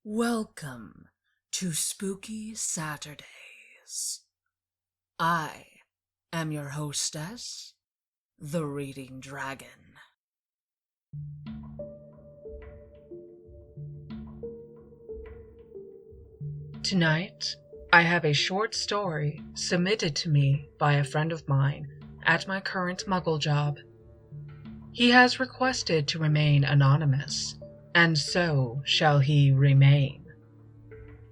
Welcome to Spooky Saturdays. I am your hostess, the Reading Dragon. Tonight, I have a short story submitted to me by a friend of mine at my current Muggle job. He has requested to remain anonymous, and so shall he remain.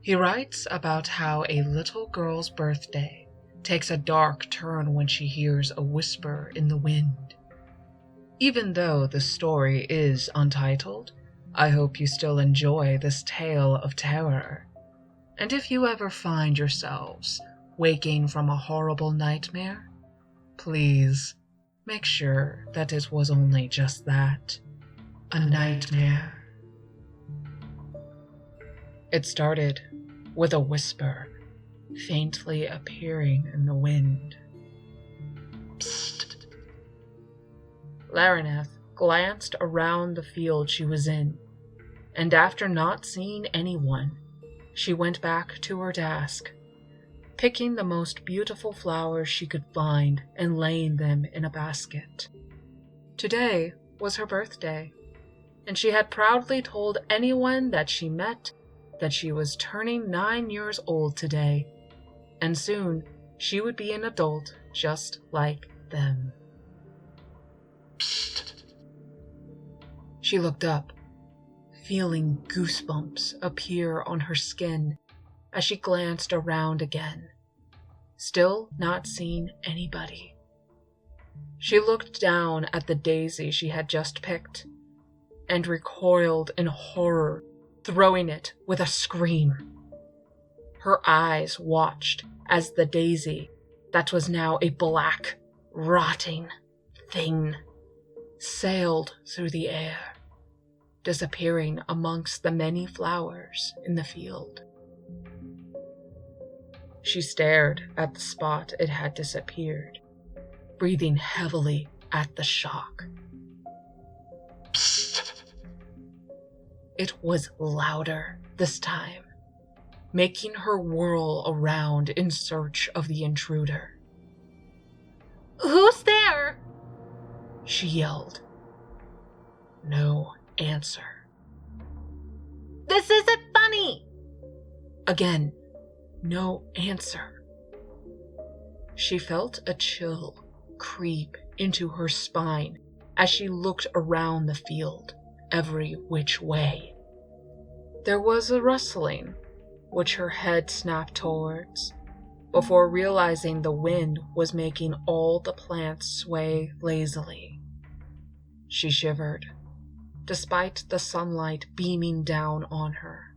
He writes about how a little girl's birthday takes a dark turn when she hears a whisper in the wind. Even though the story is untitled, I hope you still enjoy this tale of terror. And if you ever find yourselves waking from a horrible nightmare, please make sure that it was only just that, a nightmare. It started with a whisper faintly appearing in the wind. Psst. Larineth glanced around the field she was in, and after not seeing anyone, she went back to her desk, picking the most beautiful flowers she could find and laying them in a basket. Today was her birthday, and she had proudly told anyone that she met that she was turning 9 years old today, and soon she would be an adult just like them. Psst. She looked up, feeling goosebumps appear on her skin as she glanced around again, still not seeing anybody. She looked down at the daisy she had just picked and recoiled in horror, throwing it with a scream. Her eyes watched as the daisy, that was now a black, rotting thing, sailed through the air, disappearing amongst the many flowers in the field. She stared at the spot it had disappeared, breathing heavily at the shock. Psst. It was louder this time, making her whirl around in search of the intruder. "Who's there?" she yelled. No answer. "This isn't funny!" Again, no answer. She felt a chill creep into her spine as she looked around the field, every which way. There was a rustling, which her head snapped towards, before realizing the wind was making all the plants sway lazily. She shivered, despite the sunlight beaming down on her.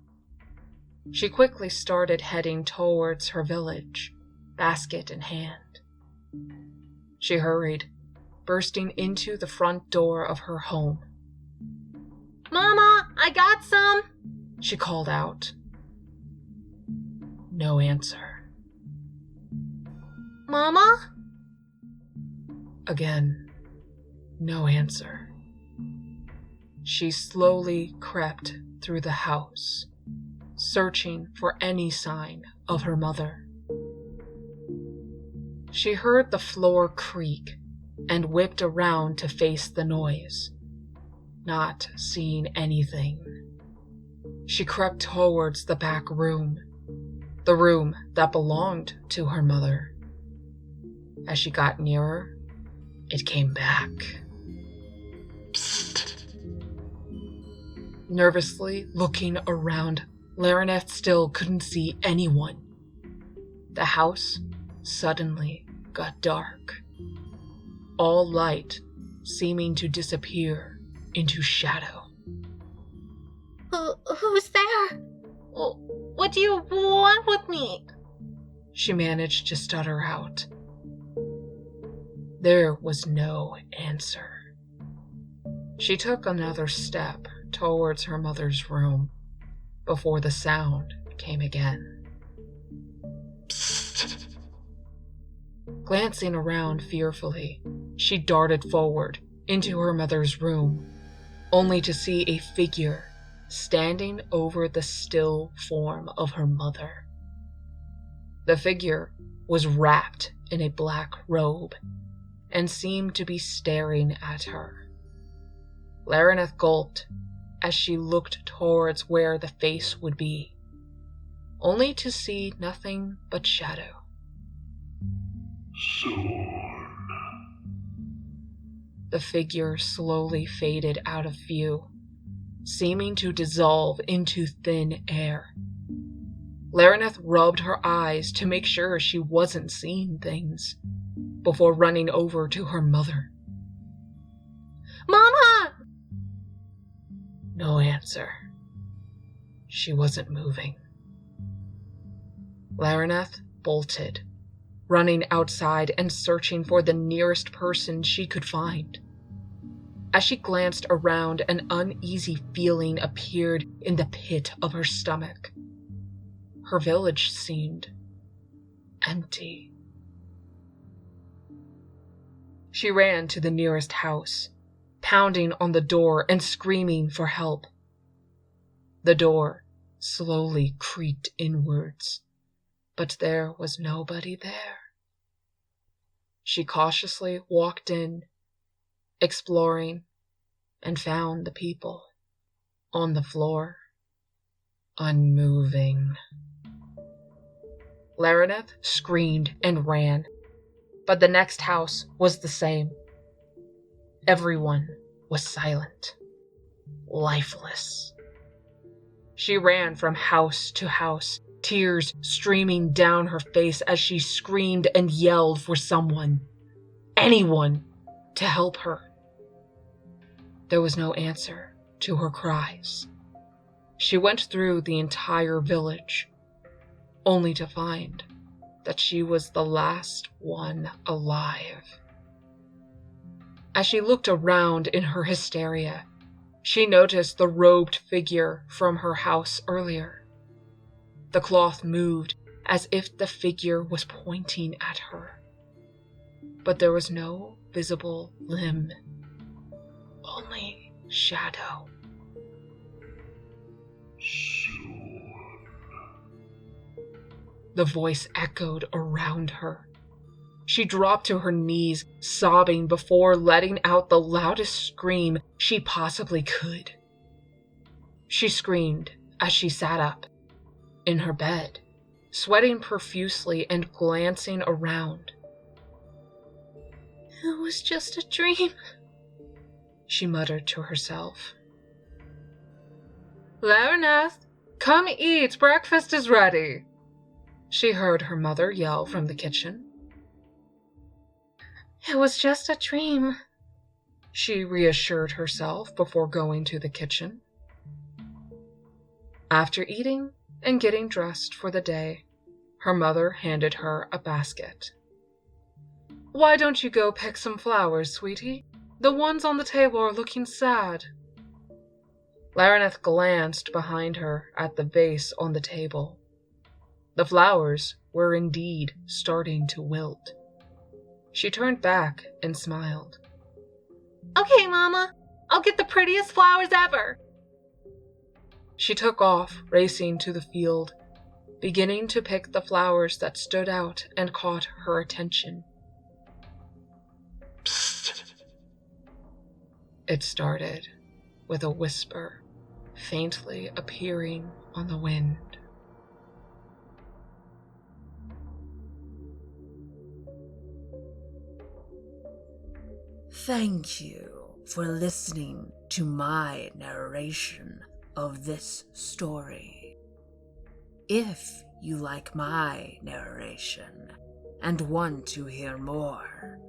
She quickly started heading towards her village, basket in hand. She hurried, bursting into the front door of her home. "Mama, I got some!" she called out. No answer. "Mama?" Again, no answer. She slowly crept through the house, searching for any sign of her mother. She heard the floor creak and whipped around to face the noise, not seeing anything. She crept towards the back room, the room that belonged to her mother. As she got nearer, it came back. Psst. Nervously looking around, Larineth still couldn't see anyone. The house suddenly got dark, all light seeming to disappear into shadow. Who's there? What do you want with me?" she managed to stutter out. There was no answer. She took another step towards her mother's room before the sound came again. Psst. Glancing around fearfully, she darted forward into her mother's room, only to see a figure standing over the still form of her mother. The figure was wrapped in a black robe and seemed to be staring at her. Laraneth gulped as she looked towards where the face would be, only to see nothing but shadow. Soon. The figure slowly faded out of view, seeming to dissolve into thin air. Laraneth rubbed her eyes to make sure she wasn't seeing things, before running over to her mother. "Mama!" No answer. She wasn't moving. Laraneth bolted, running outside and searching for the nearest person she could find. As she glanced around, an uneasy feeling appeared in the pit of her stomach. Her village seemed empty. She ran to the nearest house, pounding on the door and screaming for help. The door slowly creaked inwards, but there was nobody there. She cautiously walked in, exploring, and found the people on the floor, unmoving. Laraneth screamed and ran, but the next house was the same. Everyone was silent, lifeless. She ran from house to house, tears streaming down her face as she screamed and yelled for someone, anyone, to help her. There was no answer to her cries. She went through the entire village, only to find that she was the last one alive. As she looked around in her hysteria, she noticed the robed figure from her house earlier. The cloth moved as if the figure was pointing at her, but there was no visible limb, only shadow. Soon. The voice echoed around her. She dropped to her knees, sobbing before letting out the loudest scream she possibly could. She screamed as she sat up, in her bed, sweating profusely and glancing around. "It was just a dream," she muttered to herself. "Laraneth, come eat, breakfast is ready," she heard her mother yell from the kitchen. "It was just a dream," she reassured herself before going to the kitchen. After eating and getting dressed for the day, her mother handed her a basket. "Why don't you go pick some flowers, sweetie? The ones on the table are looking sad." Laraneth glanced behind her at the vase on the table. The flowers were indeed starting to wilt. She turned back and smiled. "Okay, Mama, I'll get the prettiest flowers ever." She took off, racing to the field, beginning to pick the flowers that stood out and caught her attention. Psst. It started with a whisper, faintly appearing on the wind. Thank you for listening to my narration of this story. If you like my narration and want to hear more,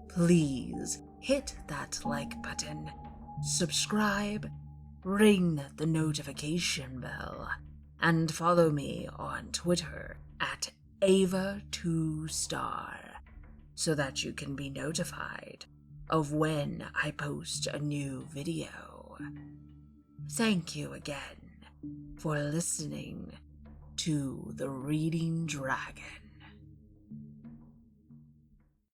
please hit that like button, subscribe, ring the notification bell, and follow me on Twitter at Ava2Star so that you can be notified of when I post a new video. Thank you again for listening to The Reading Dragon.